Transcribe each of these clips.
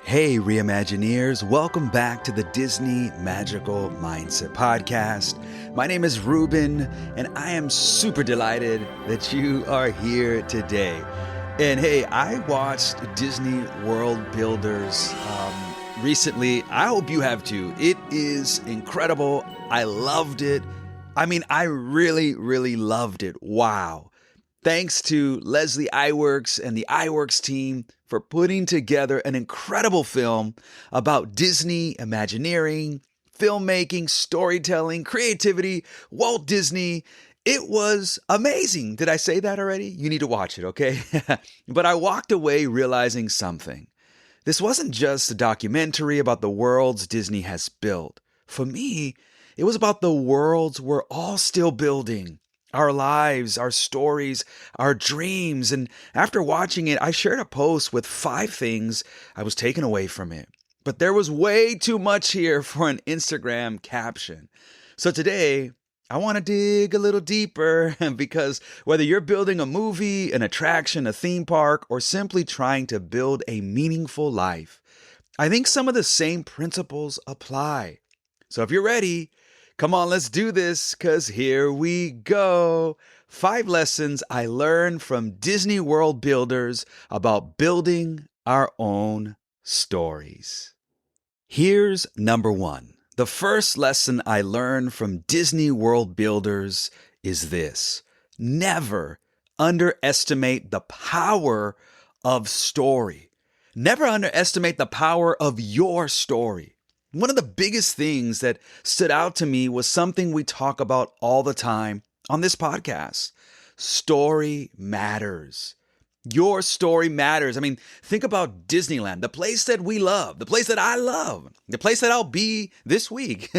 Hey, ReImagineers, welcome back to the Disney Magical Mindset Podcast. My name is Ruben, and I am super delighted that you are here today. And hey, I watched Disney Worldbuilders recently. I hope you have too. It is incredible. I loved it. I really loved it. Wow. Thanks to Leslie Iwerks and the Iwerks team for putting together an incredible film about Disney Imagineering, filmmaking, storytelling, creativity, Walt Disney. It was amazing. Did I say that already? You need to watch it, okay? But I walked away realizing something. This wasn't just a documentary about the worlds Disney has built. For me, it was about the worlds we're all still building. Our lives, our stories, our dreams. And after watching it, I shared a post with 5 things I was taking away from it. But there was way too much here for an Instagram caption. So today, I want to dig a little deeper because whether you're building a movie, an attraction, a theme park, or simply trying to build a meaningful life, I think some of the same principles apply. So if you're ready, come on, let's do this, because here we go. 5 lessons I learned from Disney Worldbuilders about building our own stories. Here's number 1. The first lesson I learned from Disney Worldbuilders is this: never underestimate the power of story. Never underestimate the power of your story. One of the biggest things that stood out to me was something we talk about all the time on this podcast. Story matters. Your story matters. Think about Disneyland, the place that we love, the place that I love, the place that I'll be this week.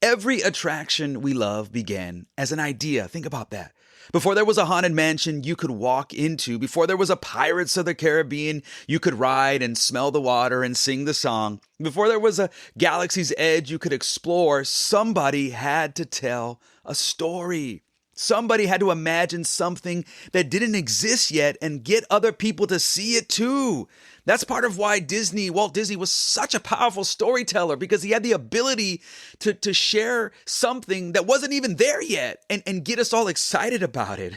Every attraction we love began as an idea. Think about that. Before there was a haunted mansion you could walk into, before there was a Pirates of the Caribbean you could ride and smell the water and sing the song, before there was a Galaxy's Edge you could explore, somebody had to tell a story. Somebody had to imagine something that didn't exist yet and get other people to see it too. That's part of why Walt Disney was such a powerful storyteller, because he had the ability to share something that wasn't even there yet and get us all excited about it.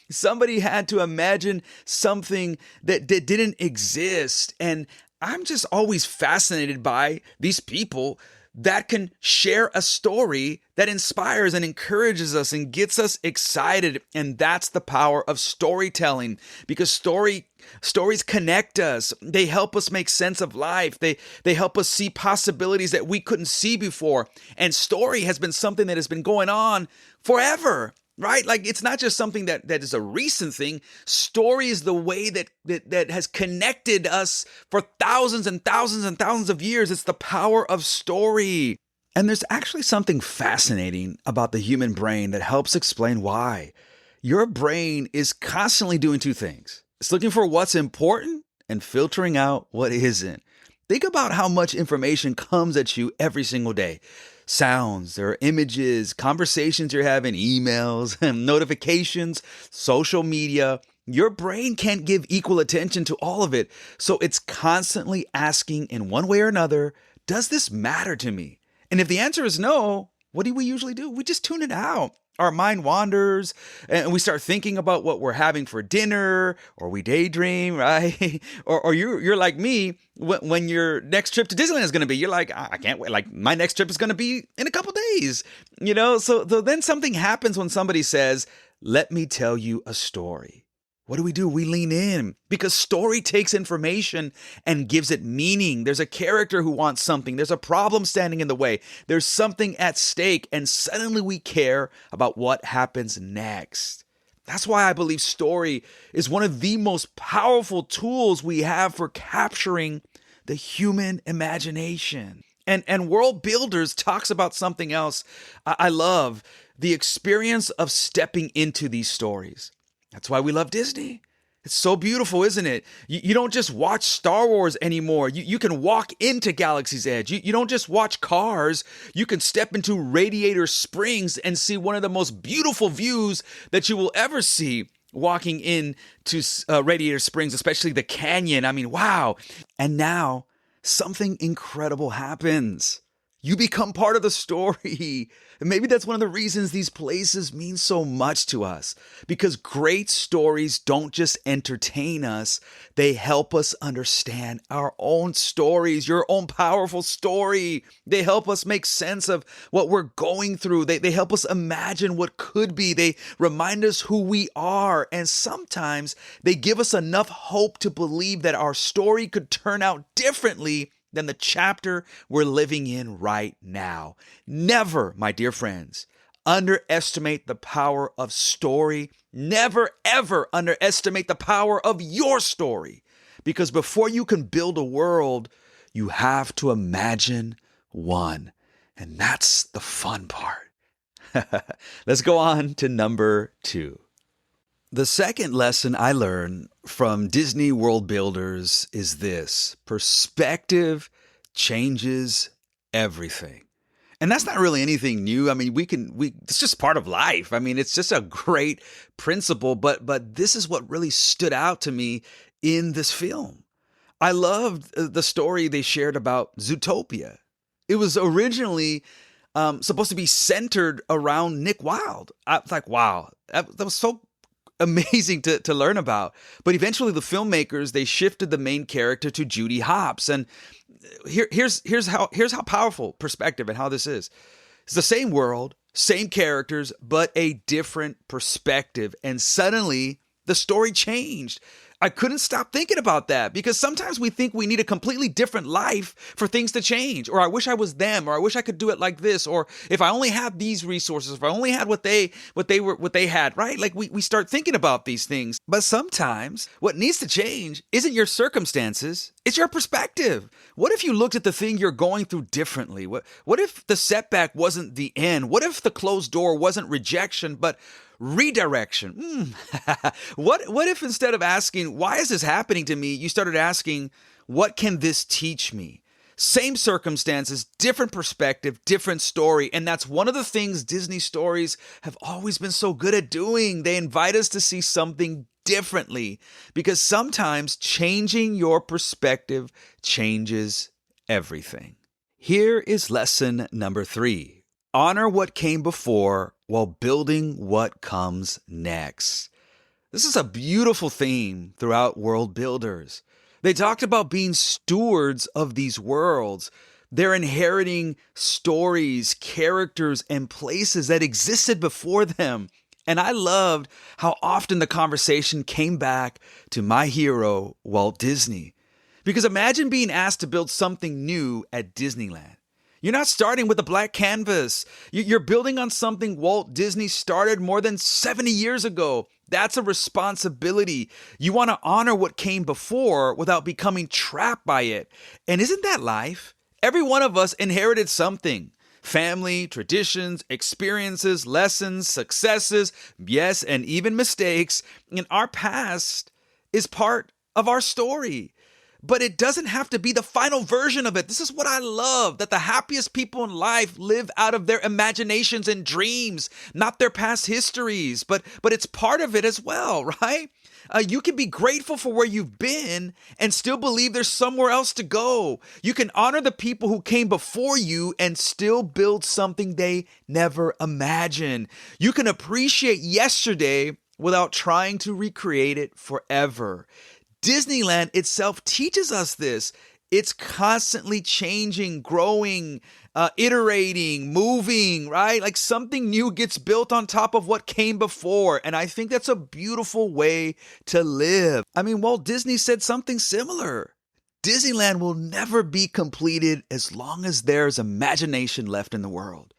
Somebody had to imagine something that didn't exist. And I'm just always fascinated by these people that can share a story that inspires and encourages us and gets us excited. And that's the power of storytelling, because stories connect us. They help us make sense of life. They help us see possibilities that we couldn't see before. And story has been something that has been going on forever. Right? Like, it's not just something that is a recent thing. Story is the way that has connected us for thousands and thousands and thousands of years. It's the power of story. And there's actually something fascinating about the human brain that helps explain why. Your brain is constantly doing 2 things. It's looking for what's important and filtering out what isn't. Think about how much information comes at you every single day. Sounds, there are images, conversations you're having, emails, notifications, social media. Your brain can't give equal attention to all of it. So it's constantly asking in one way or another, does this matter to me? And if the answer is no, what do we usually do? We just tune it out. Our mind wanders and we start thinking about what we're having for dinner, or we daydream, right? or you're like me when your next trip to Disneyland is going to be. You're like, I can't wait. Like, my next trip is going to be in a couple days, So then something happens when somebody says, let me tell you a story. What do? We lean in, because story takes information and gives it meaning. There's a character who wants something. There's a problem standing in the way. There's something at stake, and suddenly we care about what happens next. That's why I believe story is one of the most powerful tools we have for capturing the human imagination. And World Builders talks about something else I love, the experience of stepping into these stories. That's why we love Disney. It's so beautiful, isn't it? You don't just watch Star Wars anymore. You can walk into Galaxy's Edge. You don't just watch Cars. You can step into Radiator Springs and see one of the most beautiful views that you will ever see walking into Radiator Springs, especially the canyon. Wow. And now something incredible happens. You become part of the story. And maybe that's one of the reasons these places mean so much to us. Because great stories don't just entertain us, they help us understand our own stories, your own powerful story. They help us make sense of what we're going through. They help us imagine what could be. They remind us who we are. And sometimes they give us enough hope to believe that our story could turn out differently than the chapter we're living in right now. Never, my dear friends, underestimate the power of story. Never, ever underestimate the power of your story. Because before you can build a world, you have to imagine one. And that's the fun part. Let's go on to number 2. The second lesson I learned from Disney Worldbuilders is this: perspective changes everything. And that's not really anything new. I mean, it's just part of life. I mean, it's just a great principle, but this is what really stood out to me in this film. I loved the story they shared about Zootopia. It was originally supposed to be centered around Nick Wilde. I was like, wow, that was so amazing to learn about. But eventually the filmmakers, they shifted the main character to Judy Hopps. And here's how powerful perspective and how this is. It's the same world, same characters, but a different perspective. And suddenly the story changed. I couldn't stop thinking about that, because sometimes we think we need a completely different life for things to change. Or I wish I was them, or I wish I could do it like this, or if I only had these resources, if I only had what they had, right? Like we start thinking about these things. But sometimes what needs to change isn't your circumstances, it's your perspective. What if you looked at the thing you're going through differently? What if the setback wasn't the end? What if the closed door wasn't rejection, but redirection? What if instead of asking, why is this happening to me, you started asking, what can this teach me? Same circumstances, different perspective, different story. And that's one of the things Disney stories have always been so good at doing. They invite us to see something differently, because sometimes changing your perspective changes everything. Here is lesson number 3. Honor what came before while building what comes next. This is a beautiful theme throughout World Builders. They talked about being stewards of these worlds. They're inheriting stories, characters, and places that existed before them. And I loved how often the conversation came back to my hero, Walt Disney. Because imagine being asked to build something new at Disneyland. You're not starting with a blank canvas. You're building on something Walt Disney started more than 70 years ago. That's a responsibility. You want to honor what came before without becoming trapped by it. And isn't that life? Every one of us inherited something. Family, traditions, experiences, lessons, successes, yes, and even mistakes. And our past is part of our story. But it doesn't have to be the final version of it. This is what I love, that the happiest people in life live out of their imaginations and dreams, not their past histories. But it's part of it as well, right? You can be grateful for where you've been and still believe there's somewhere else to go. You can honor the people who came before you and still build something they never imagined. You can appreciate yesterday without trying to recreate it forever. Disneyland itself teaches us this. It's constantly changing, growing, iterating, moving, right? Like something new gets built on top of what came before. And I think that's a beautiful way to live. I mean, Walt Disney said something similar. Disneyland will never be completed as long as there's imagination left in the world.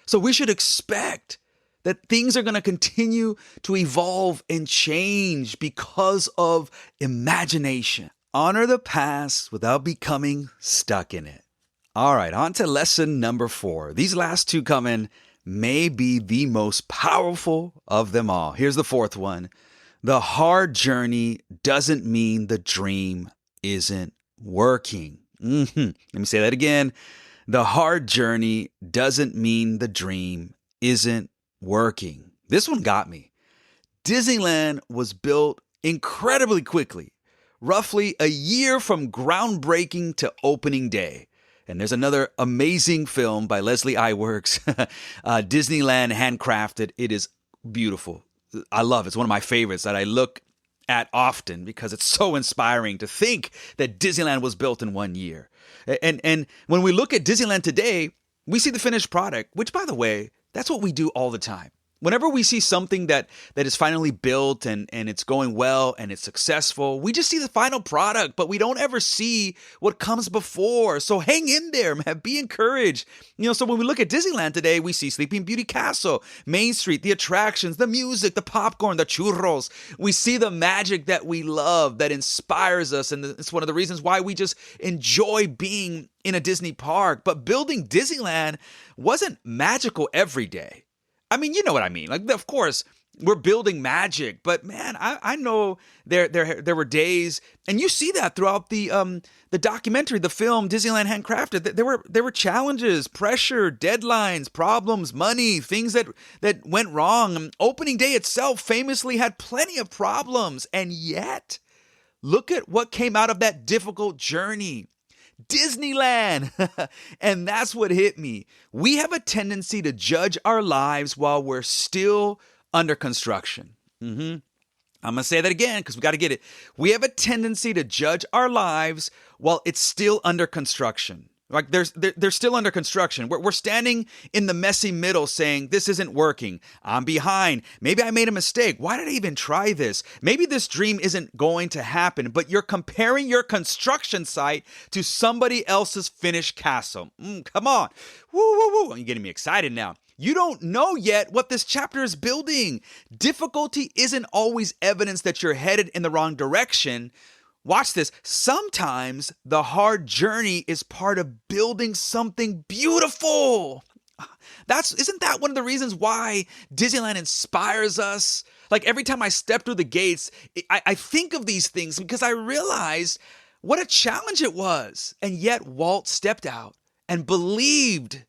So we should expect that things are going to continue to evolve and change because of imagination. Honor the past without becoming stuck in it. All right, on to lesson number 4. These last two coming may be the most powerful of them all. Here's the 4th one. The hard journey doesn't mean the dream isn't working. Let me say that again. The hard journey doesn't mean the dream isn't working. This one got me. Disneyland was built incredibly quickly, roughly a year from groundbreaking to opening day. And there's another amazing film by Leslie Iwerks, Disneyland Handcrafted. It is beautiful. I love it. It's one of my favorites that I look at often because it's so inspiring to think that Disneyland was built in 1 year. And when we look at Disneyland today, we see the finished product, which, by the way, that's what we do all the time. Whenever we see something that is finally built and it's going well and it's successful, we just see the final product, but we don't ever see what comes before. So hang in there, man. Be encouraged. So when we look at Disneyland today, we see Sleeping Beauty Castle, Main Street, the attractions, the music, the popcorn, the churros. We see the magic that we love, that inspires us. And it's one of the reasons why we just enjoy being in a Disney park. But building Disneyland wasn't magical every day. I mean, you know what I mean. Like, of course, we're building magic, but man, I know there were days, and you see that throughout the documentary, the film Disneyland Handcrafted. There were challenges, pressure, deadlines, problems, money, things that went wrong. Opening day itself famously had plenty of problems, and yet, look at what came out of that difficult journey. Disneyland. And that's what hit me. We have a tendency to judge our lives while we're still under construction. I'm going to say that again because we got to get it. We have a tendency to judge our lives while it's still under construction. Like they're still under construction. We're standing in the messy middle saying, this isn't working. I'm behind. Maybe I made a mistake. Why did I even try this? Maybe this dream isn't going to happen, but you're comparing your construction site to somebody else's finished castle. Come on. Woo, woo, woo. You're getting me excited now. You don't know yet what this chapter is building. Difficulty isn't always evidence that you're headed in the wrong direction. Watch this. Sometimes the hard journey is part of building something beautiful. Isn't that one of the reasons why Disneyland inspires us? Like every time I step through the gates, I think of these things because I realize what a challenge it was. And yet Walt stepped out and believed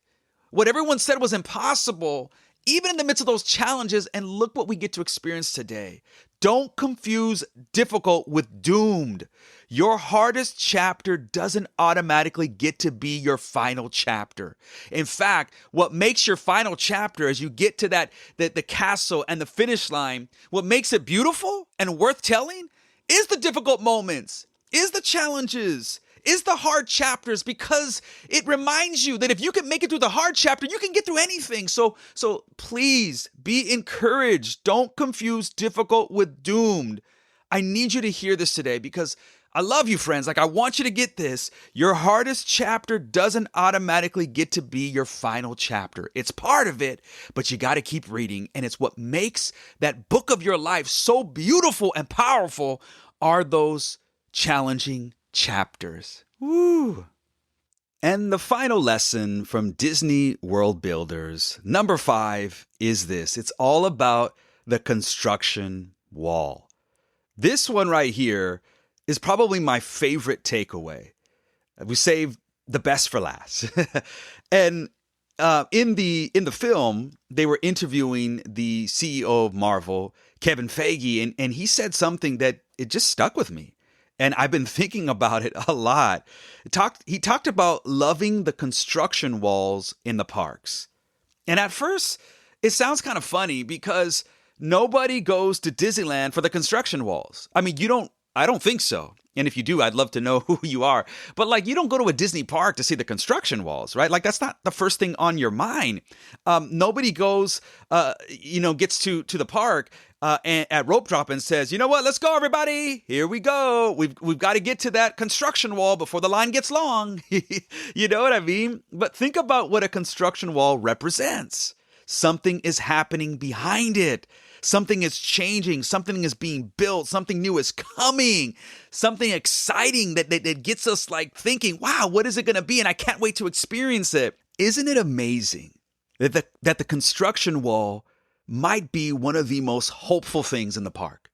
what everyone said was impossible, even in the midst of those challenges, and look what we get to experience today. Don't confuse difficult with doomed. Your hardest chapter doesn't automatically get to be your final chapter. In fact, what makes your final chapter as you get to the castle and the finish line, what makes it beautiful and worth telling is the difficult moments, is the challenges, is the hard chapters, because it reminds you that if you can make it through the hard chapter, you can get through anything. So please be encouraged. Don't confuse difficult with doomed. I need you to hear this today because I love you, friends. Like, I want you to get this. Your hardest chapter doesn't automatically get to be your final chapter. It's part of it, but you got to keep reading. And it's what makes that book of your life so beautiful and powerful are those challenging chapters. Woo! And the final lesson from Disney Worldbuilders, number 5, is this. It's all about the construction wall. This one right here is probably my favorite takeaway. We saved the best for last. And in the film, they were interviewing the CEO of Marvel, Kevin Feige, and he said something that it just stuck with me. And I've been thinking about it a lot. He talked about loving the construction walls in the parks. And at first, it sounds kind of funny because nobody goes to Disneyland for the construction walls. I mean, I don't think so. And if you do, I'd love to know who you are. But like, you don't go to a Disney park to see the construction walls, right? Like, that's not the first thing on your mind. Nobody goes, gets to the park and at rope drop and says, you know what, let's go, everybody. Here we go. We've got to get to that construction wall before the line gets long. You know what I mean? But think about what a construction wall represents. Something is happening behind it. Something is changing. Something is being built. Something new is coming. Something exciting that gets us like thinking, wow, what is it going to be? And I can't wait to experience it. Isn't it amazing that the construction wall might be one of the most hopeful things in the park?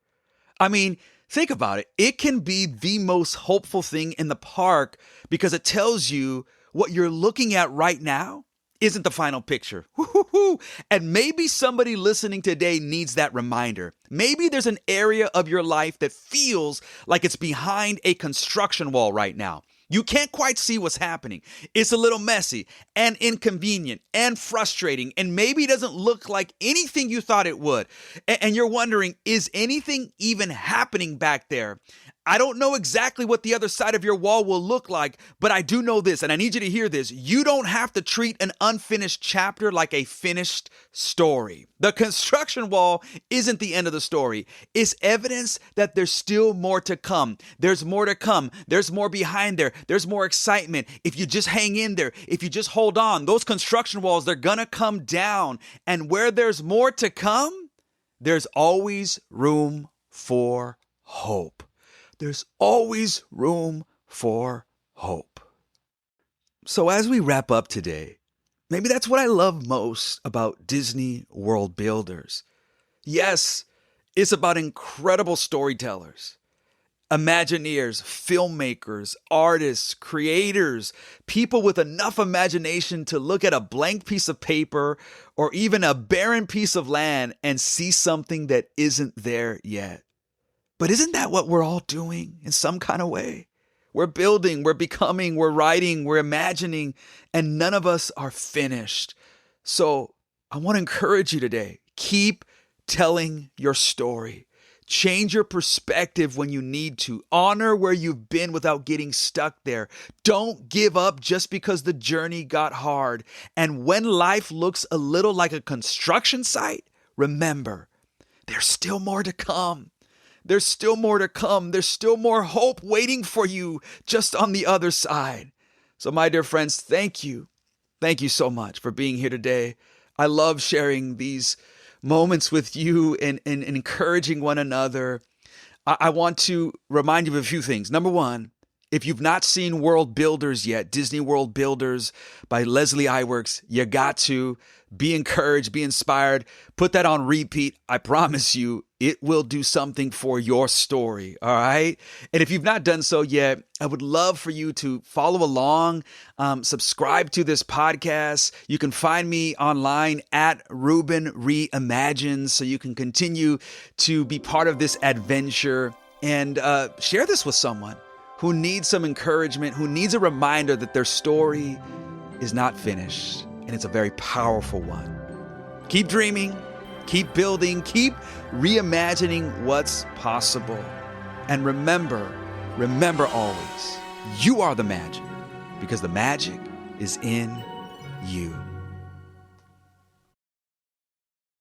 I mean, think about it. It can be the most hopeful thing in the park because it tells you what you're looking at right now isn't the final picture. Woo-hoo-hoo. And maybe somebody listening today needs that reminder. Maybe there's an area of your life that feels like it's behind a construction wall right now. You can't quite see what's happening. It's a little messy and inconvenient and frustrating, and maybe it doesn't look like anything you thought it would. And you're wondering, is anything even happening back there? I don't know exactly what the other side of your wall will look like, but I do know this, and I need you to hear this. You don't have to treat an unfinished chapter like a finished story. The construction wall isn't the end of the story. It's evidence that there's still more to come. There's more to come. There's more behind there. There's more excitement. If you just hang in there, if you just hold on, those construction walls, they're gonna come down. And where there's more to come, there's always room for hope. There's always room for hope. So as we wrap up today, maybe that's what I love most about Disney Worldbuilders. Yes, it's about incredible storytellers, Imagineers, filmmakers, artists, creators, people with enough imagination to look at a blank piece of paper or even a barren piece of land and see something that isn't there yet. But isn't that what we're all doing in some kind of way? We're building, we're becoming, we're writing, we're imagining, and none of us are finished. So I want to encourage you today. Keep telling your story. Change your perspective when you need to. Honor where you've been without getting stuck there. Don't give up just because the journey got hard. And when life looks a little like a construction site, remember, there's still more to come. There's still more to come. There's still more hope waiting for you just on the other side. So my dear friends, thank you. Thank you so much for being here today. I love sharing these moments with you and encouraging one another. I want to remind you of a few things. Number one, if you've not seen World Builders yet, Disney Worldbuilders by Leslie Iwerks, you got to be encouraged, be inspired. Put that on repeat. I promise you, it will do something for your story, all right? And if you've not done so yet, I would love for you to follow along, subscribe to this podcast. You can find me online at Ruben ReImagine, so you can continue to be part of this adventure and share this with someone who needs some encouragement, who needs a reminder that their story is not finished, and it's a very powerful one. Keep dreaming, keep building, keep reimagining what's possible. And remember always, you are the magic, because the magic is in you.